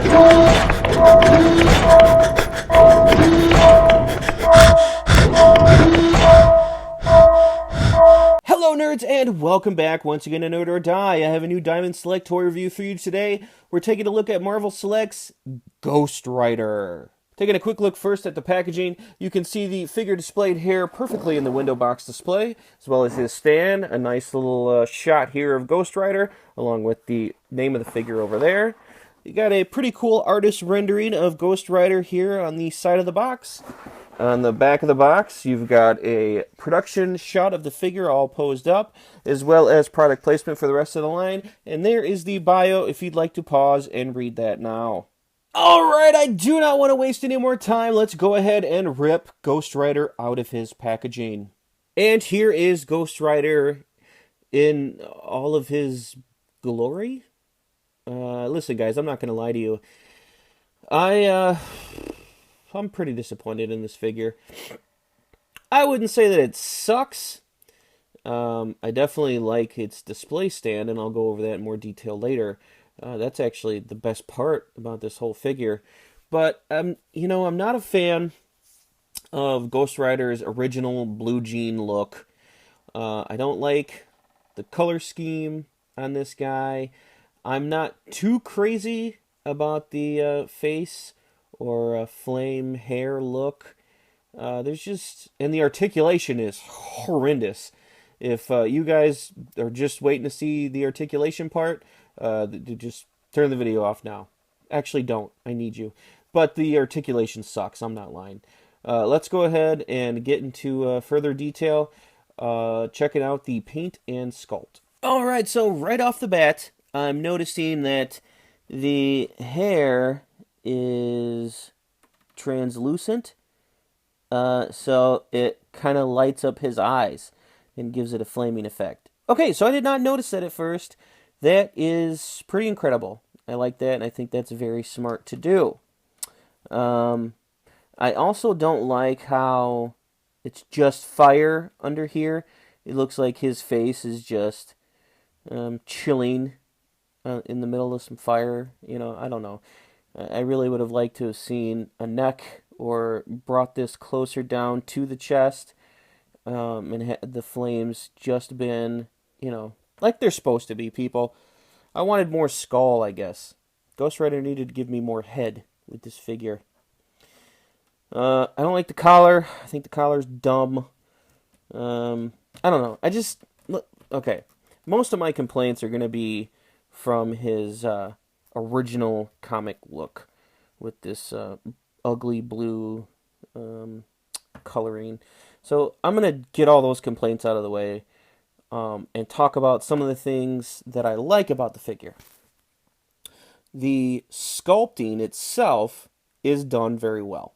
Hello nerds and welcome back once again to Nerd or Die. I have a new Diamond Select toy review for you today. We're taking a look at Marvel Select's Ghost Rider. Taking a quick look first at the packaging, you can see the figure displayed here perfectly in the window box display, as well as his stand, a nice little shot here of Ghost Rider, along with the name of the figure over there. You got a pretty cool artist rendering of Ghost Rider here on the side of the box. On the back of the box, you've got a production shot of the figure all posed up, as well as product placement for the rest of the line. And there is the bio if you'd like to pause and read that now. Alright, I do not want to waste any more time. Let's go ahead and rip Ghost Rider out of his packaging. And here is Ghost Rider in all of his glory. Listen, guys, I'm not going to lie to you. I'm pretty disappointed in this figure. I wouldn't say that it sucks. I definitely like its display stand, and I'll go over that in more detail later. That's actually the best part about this whole figure. But, I'm not a fan of Ghost Rider's original blue jean look. I don't like the color scheme on this guy. I'm not too crazy about the face or flame hair look. And the articulation is horrendous. If you guys are just waiting to see the articulation part, just turn the video off now. Actually, don't. I need you. But the articulation sucks. I'm not lying. Let's go ahead and get into further detail, checking out the paint and sculpt. Alright, so right off the bat, I'm noticing that the hair is translucent, so it kind of lights up his eyes and gives it a flaming effect. Okay, so I did not notice that at first. That is pretty incredible. I like that, and I think that's very smart to do. I also don't like how it's just fire under here. It looks like his face is just chilling in the middle of some fire. I don't know. I really would have liked to have seen a neck or brought this closer down to the chest, and had the flames just been, like they're supposed to be, people. I wanted more skull, I guess. Ghost Rider needed to give me more head with this figure. I don't like the collar. I think the collar's dumb. I don't know. Okay. Most of my complaints are going to be from his original comic look with this ugly blue coloring. So I'm going to get all those complaints out of the way and talk about some of the things that I like about the figure. The sculpting itself is done very well.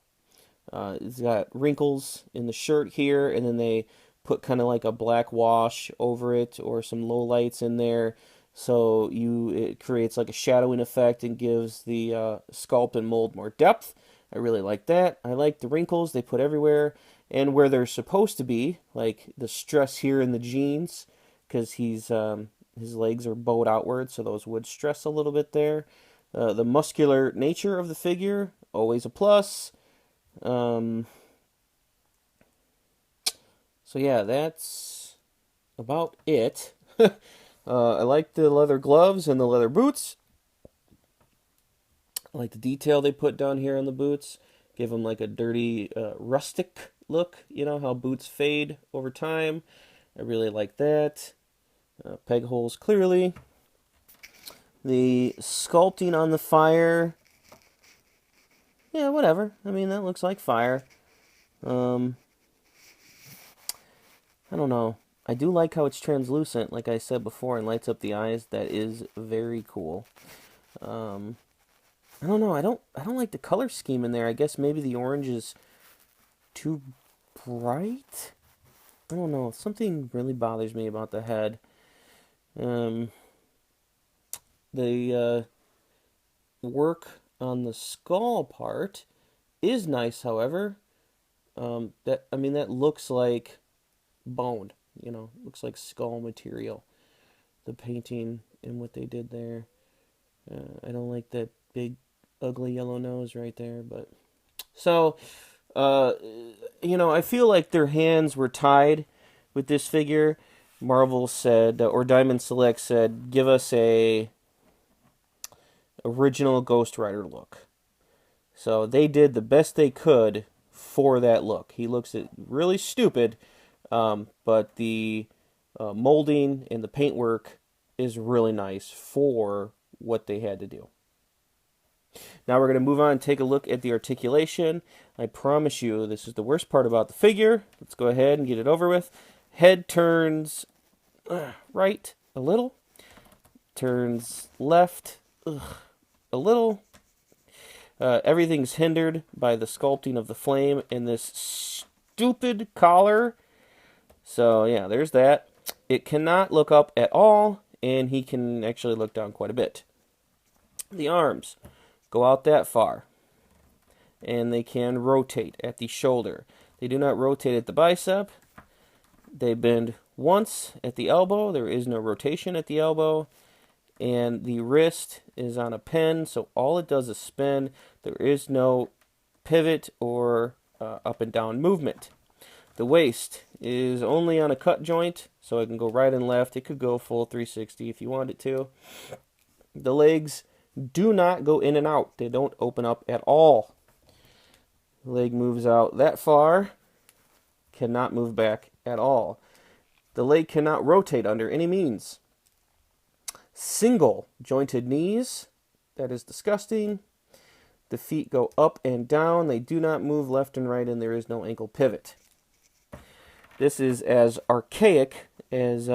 It's got wrinkles in the shirt here, and then they put kind of like a black wash over it or some low lights in there, so it creates like a shadowing effect and gives the sculpt and mold more depth. I really like that. I like the wrinkles they put everywhere and where they're supposed to be, like the stress here in the jeans, because his legs are bowed outward, so those would stress a little bit there. The muscular nature of the figure, always a plus. So yeah, that's about it. I like the leather gloves and the leather boots. I like the detail they put down here on the boots. Give them like a dirty, rustic look. You know how boots fade over time. I really like that. Peg holes clearly. The sculpting on the fire. Yeah, whatever. I mean, that looks like fire. I don't know. I do like how it's translucent, like I said before, and lights up the eyes. That is very cool. I don't know. I don't like the color scheme in there. I guess maybe the orange is too bright. I don't know. Something really bothers me about the head. The work on the skull part is nice, however. That looks like bone. Looks like skull material. The painting and what they did there. I don't like that big ugly yellow nose right there. But so, uh, I feel like their hands were tied with this figure. Marvel said, or Diamond Select said, give us a original Ghost Rider look. So they did the best they could for that look. He looks really stupid, but the molding and the paintwork is really nice for what they had to do. Now we're going to move on and take a look at the articulation. I promise you, this is the worst part about the figure. Let's go ahead and get it over with. Head turns right a little, turns left a little. Everything's hindered by the sculpting of the flame and this stupid collar. So yeah, there's that. It cannot look up at all, and he can actually look down quite a bit. The arms go out that far, and they can rotate at the shoulder. They do not rotate at the bicep. They bend once at the elbow. There is no rotation at the elbow. And the wrist is on a pin, so all it does is spin. There is no pivot or up and down movement. The waist is only on a cut joint, so it can go right and left. It could go full 360 if you want it to. The legs do not go in and out. They don't open up at all. The leg moves out that far, cannot move back at all. The leg cannot rotate under any means. Single jointed knees, that is disgusting. The feet go up and down. They do not move left and right, and there is no ankle pivot. This is as archaic as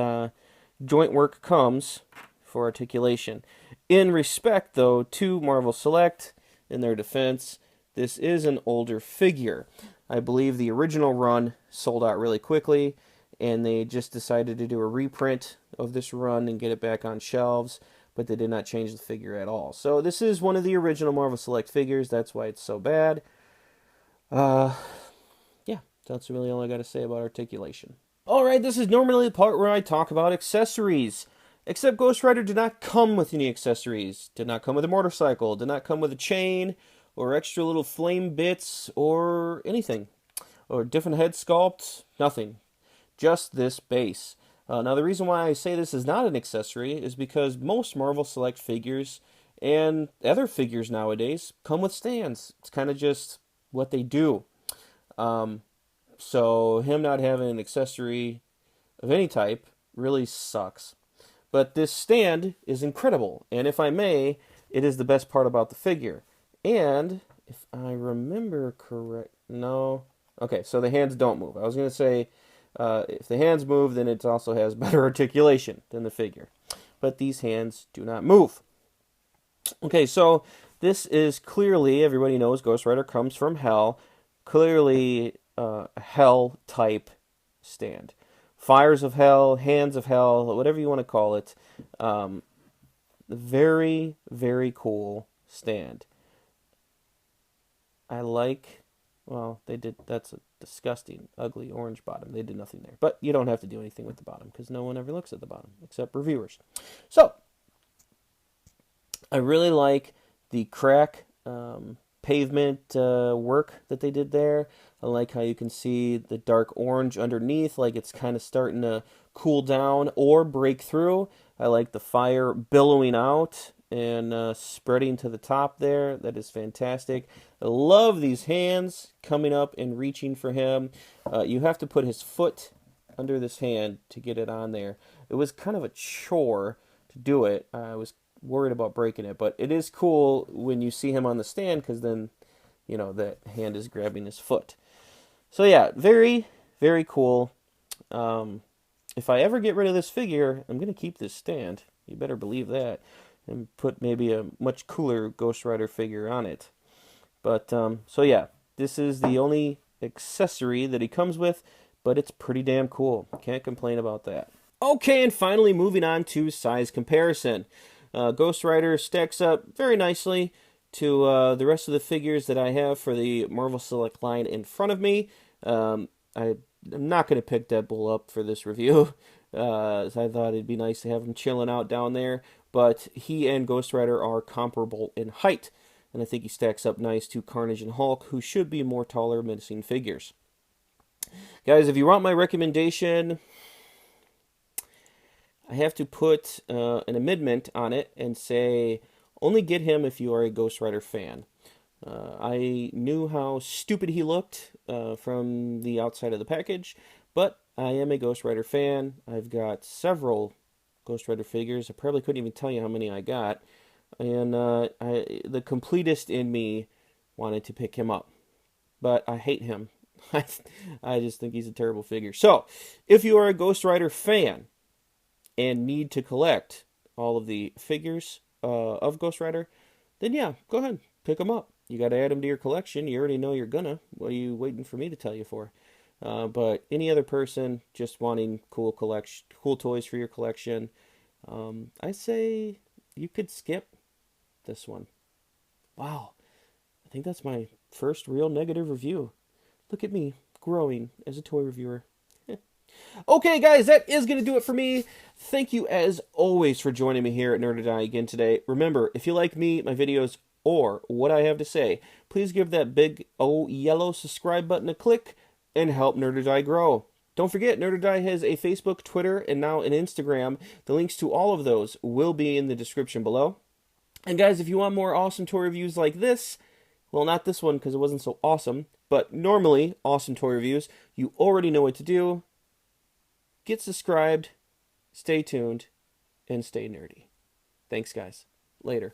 joint work comes for articulation. In respect, though, to Marvel Select, in their defense, this is an older figure. I believe the original run sold out really quickly, and they just decided to do a reprint of this run and get it back on shelves, but they did not change the figure at all. So this is one of the original Marvel Select figures. That's why it's so bad. Yeah, that's really all I got to say about articulation. Alright, this is normally the part where I talk about accessories. Except Ghost Rider did not come with any accessories. Did not come with a motorcycle. Did not come with a chain or extra little flame bits or anything. Or different head sculpts. Nothing. Just this base. Now, the reason why I say this is not an accessory is because most Marvel Select figures and other figures nowadays come with stands. It's kind of just what they do. So him not having an accessory of any type really sucks. But this stand is incredible, and if I may, it is the best part about the figure. And if I remember correct, no. Okay, so the hands don't move. I was going to say, if the hands move, then it also has better articulation than the figure. But these hands do not move. Okay, so this is clearly, everybody knows Ghost Rider comes from Hell, clearly a Hell type stand. Fires of Hell, Hands of Hell, whatever you want to call it. Very, very cool stand. I like, well, they did, that's a disgusting, ugly orange bottom. They did nothing there. But you don't have to do anything with the bottom because no one ever looks at the bottom except reviewers. So, I really like the crack pavement work that they did there. I like how you can see the dark orange underneath, like it's kind of starting to cool down or break through. I like the fire billowing out and spreading to the top there. That is fantastic. I love these hands coming up and reaching for him. You have to put his foot under this hand to get it on there. It was kind of a chore to do it. I was worried about breaking it, but it is cool when you see him on the stand because then, you know, that hand is grabbing his foot. So yeah, very, very cool. If I ever get rid of this figure, I'm going to keep this stand. You better believe that. And put maybe a much cooler Ghost Rider figure on it. But, so yeah, this is the only accessory that he comes with, but it's pretty damn cool. Can't complain about that. Okay, and finally moving on to size comparison. Ghost Rider stacks up very nicely to the rest of the figures that I have for the Marvel Select line in front of me. I'm not going to pick Deadpool up for this review. I thought it'd be nice to have him chilling out down there. But he and Ghost Rider are comparable in height. and I think he stacks up nice to Carnage and Hulk, who should be more taller menacing figures. Guys, if you want my recommendation, I have to put an amendment on it and say only get him if you are a Ghost Rider fan. I knew how stupid he looked from the outside of the package, but I am a Ghost Rider fan. I've got several Ghost Rider figures. I probably couldn't even tell you how many I got. And the completist in me wanted to pick him up. But I hate him. I just think he's a terrible figure. So, if you are a Ghost Rider fan and need to collect all of the figures of Ghost Rider, then yeah, go ahead, pick them up. You got to add them to your collection. You already know you're gonna. What are you waiting for me to tell you for? But any other person just wanting cool toys for your collection, I say you could skip this one. Wow, I think that's my first real negative review. Look at me growing as a toy reviewer. Okay, guys, that is going to do it for me. Thank you, as always, for joining me here at Nerd or Die again today. Remember, if you like me, my videos, or what I have to say, please give that big yellow subscribe button a click and help Nerd or Die grow. Don't forget, Nerd or Die has a Facebook, Twitter, and now an Instagram. The links to all of those will be in the description below. And guys, if you want more awesome toy reviews like this, well, not this one because it wasn't so awesome, but normally awesome toy reviews, you already know what to do. Get subscribed, stay tuned, and stay nerdy. Thanks, guys. Later.